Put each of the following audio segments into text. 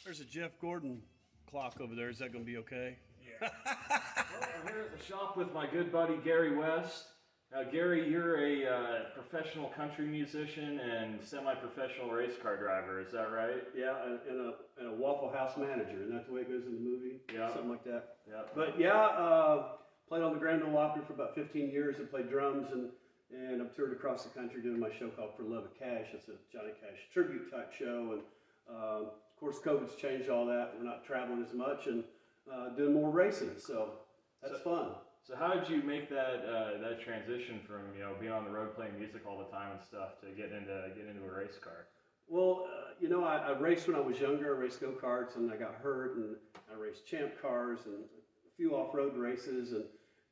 There's a Jeff Gordon clock over there. Is that going to be okay? Yeah. Well, I'm here at the shop with my good buddy Gary West. Now, Gary, you're a professional country musician and semi-professional race car driver. Is that right? Yeah, and a Waffle House manager. Isn't that the way it goes in the movie? Yeah. Something like that. Yeah. But yeah, played on the Grand Ole Opry for about 15 years and played drums, and I've toured across the country doing my show called For Love of Cash. It's a Johnny Cash tribute type show, and of course COVID's changed all that. We're not traveling as much and doing more racing, so that's fun. So how did you make that transition from being on the road playing music all the time and stuff to get into a race car? Well, I raced when I was younger. I raced go-karts, and I got hurt, and I raced champ cars and a few off-road races,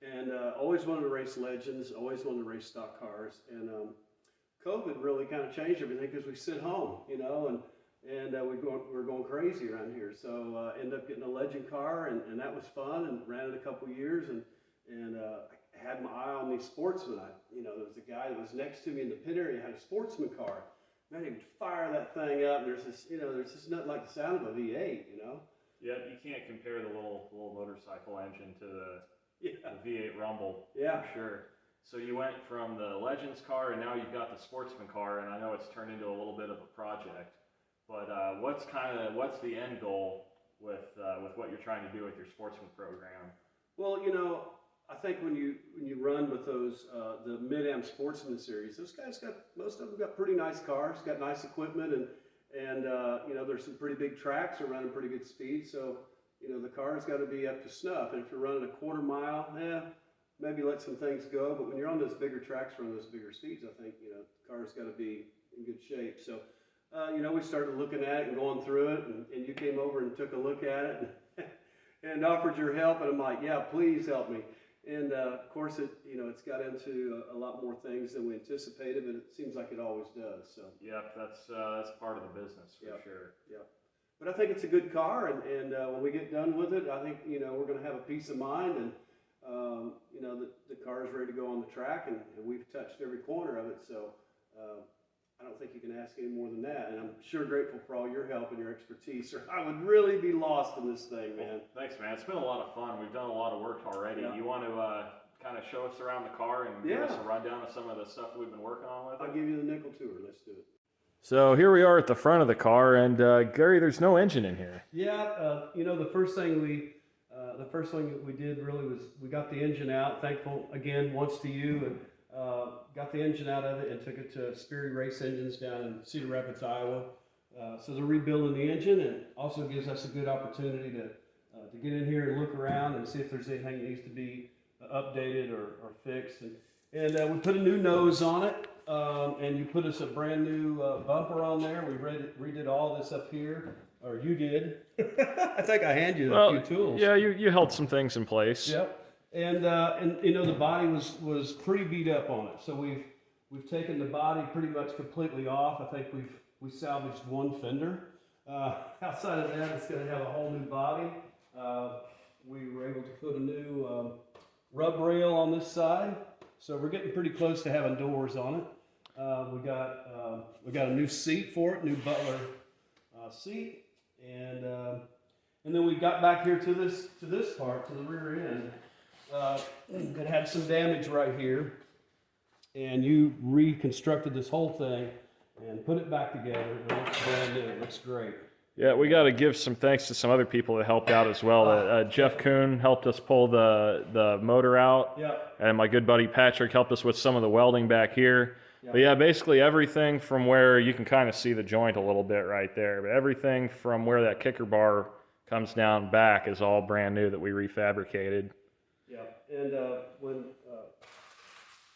and always wanted to race legends, always wanted to race stock cars. And COVID really kind of changed everything because we sit home, and we're going crazy around here. So ended up getting a legend car, and that was fun, and ran it a couple years, and I had my eye on these sportsmen. There was a guy that was next to me in the pit area, had a sportsman car. Man, he would fire that thing up, and there's just nothing like the sound of a V8, Yeah, you can't compare the little motorcycle engine to the V8 Rumble. Yeah, for sure. So you went from the Legends car, and now you've got the Sportsman car, and I know it's turned into a little bit of a project. But what's the end goal with what you're trying to do with your Sportsman program? Well, I think when you run with those the Mid-Am Sportsman series, those guys most of them got pretty nice cars, got nice equipment, and there's some pretty big tracks, are running pretty good speed, so the car's got to be up to snuff. And if you're running a quarter mile, maybe let some things go. But when you're on those bigger tracks, running those bigger speeds, I think the car's got to be in good shape. So we started looking at it and going through it, and you came over and took a look at it and offered your help, and I'm like, yeah, please help me. And of course, it's got into a lot more things than we anticipated, but it seems like it always does. So yep, that's part of the business for sure. Yeah, but I think it's a good car, and when we get done with it, I think we're going to have a peace of mind, and the car is ready to go on the track, and we've touched every corner of it. So I don't think you can ask any more than that, and I'm sure grateful for all your help and your expertise, or I would really be lost in this thing, man. Well, thanks, man. It's been a lot of fun. We've done a lot of work already. Yeah. You want to kind of show us around the car and give us a rundown of some of the stuff that we've been working on with it? I'll give you the nickel tour. Let's do it. So here we are at the front of the car, and Gary, there's no engine in here. Yeah, the first thing we did really was we got the engine out. Thankful again once to you, and got the engine out of it and took it to Sperry Race Engines down in Cedar Rapids, Iowa. So they're rebuilding the engine, and also gives us a good opportunity to get in here and look around and see if there's anything that needs to be updated or fixed. And we put a new nose on it, and you put us a brand new bumper on there. We redid all this up here, or you did. I think I handed you a few tools. Yeah, you held some things in place. Yep. And the body was pretty beat up on it, so we've taken the body pretty much completely off. I think we salvaged one fender. Outside of that, it's going to have a whole new body. We were able to put a new rub rail on this side, so we're getting pretty close to having doors on it. We got a new seat for it, new Butler seat, and then we got back here to this part, to the rear end. It had some damage right here, and you reconstructed this whole thing and put it back together. It looks brand new. It looks great. Yeah, we got to give some thanks to some other people that helped out as well. Jeff Kuhn helped us pull the motor out, and my good buddy Patrick helped us with some of the welding back here. But yeah, basically everything from where you can kind of see the joint a little bit right there, but everything from where that kicker bar comes down back is all brand new that we refabricated. Yeah, and when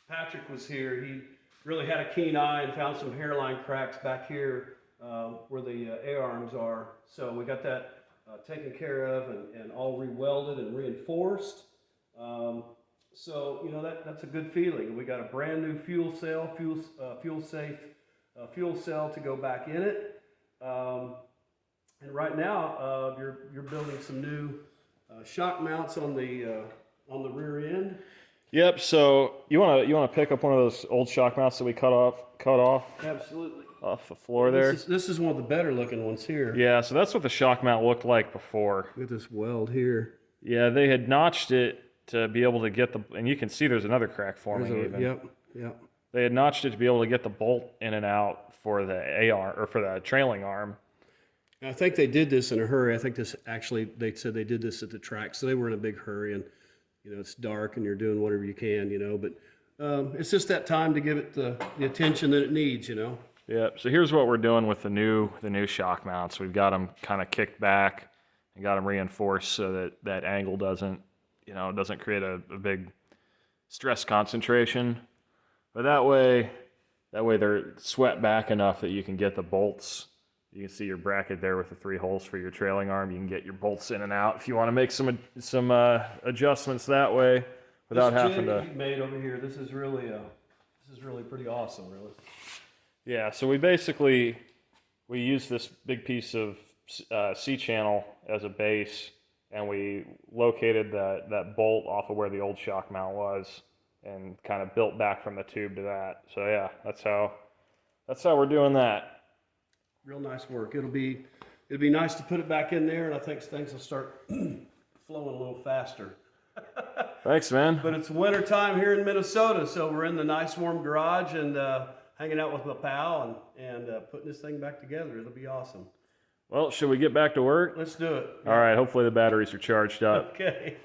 Patrick was here, he really had a keen eye and found some hairline cracks back here where the A-arms are. So we got that taken care of and all re-welded and reinforced. So that's a good feeling. We got a brand new fuel cell, fuel safe fuel cell to go back in it. And right now you're building some new shock mounts on the rear end. Yep. So you wanna pick up one of those old shock mounts that we cut off Absolutely. off the floor there. This is one of the better looking ones here. Yeah. So that's what the shock mount looked like before. Look at this weld here. Yeah, they had notched it to be able to get and you can see there's another crack forming even. Yep. They had notched it to be able to get the bolt in and out for the AR or for the trailing arm. I think they did this in a hurry. I think they said they did this at the track, so they were in a big hurry, and it's dark and you're doing whatever you can, but it's just that time to give it the attention that it needs, Yeah. So here's what we're doing with the new shock mounts. We've got them kind of kicked back and got them reinforced so that that angle doesn't create a big stress concentration. But that way they're swept back enough that you can get the bolts. You can see your bracket there with the 3 holes for your trailing arm. You can get your bolts in and out if you want to make some adjustments that way without having to. This made over here. This is really pretty awesome, really. Yeah. So we use this big piece of C-channel as a base, and we located that bolt off of where the old shock mount was, and kind of built back from the tube to that. So yeah, that's how we're doing that. Real nice work. It'll be nice to put it back in there, and I think things will start flowing a little faster. Thanks, man. But it's winter time here in Minnesota, so we're in the nice warm garage and hanging out with my pal and putting this thing back together. It'll be awesome. Well, should we get back to work? Let's do it. All right. Hopefully the batteries are charged up. Okay.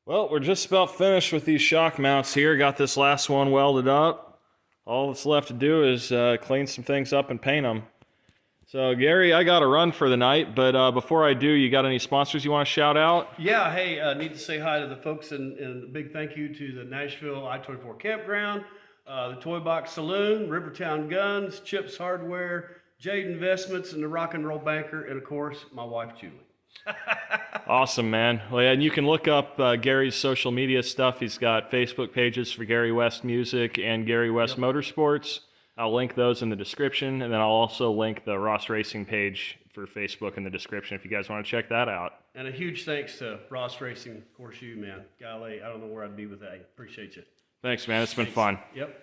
Well, we're just about finished with these shock mounts here. Got this last one welded up. all that's left to do is clean some things up and paint them. So, Gary, I got to run for the night, but before I do, you got any sponsors you want to shout out? Yeah, hey, need to say hi to the folks and a big thank you to the Nashville I-24 Campground, the Toy Box Saloon, Rivertown Guns, Chips Hardware, Jade Investments, and the Rock and Roll Banker, and of course, my wife, Julie. Awesome, man. Well, yeah, and you can look up Gary's social media stuff. He's got Facebook pages for Gary West Music and Gary West Motorsports. I'll link those in the description, and then I'll also link the Ross Racing page for Facebook in the description if you guys want to check that out. And a huge thanks to Ross Racing, of course, you, man. Golly, I don't know where I'd be with that. Appreciate you. Thanks, man. It's been fun. Yep.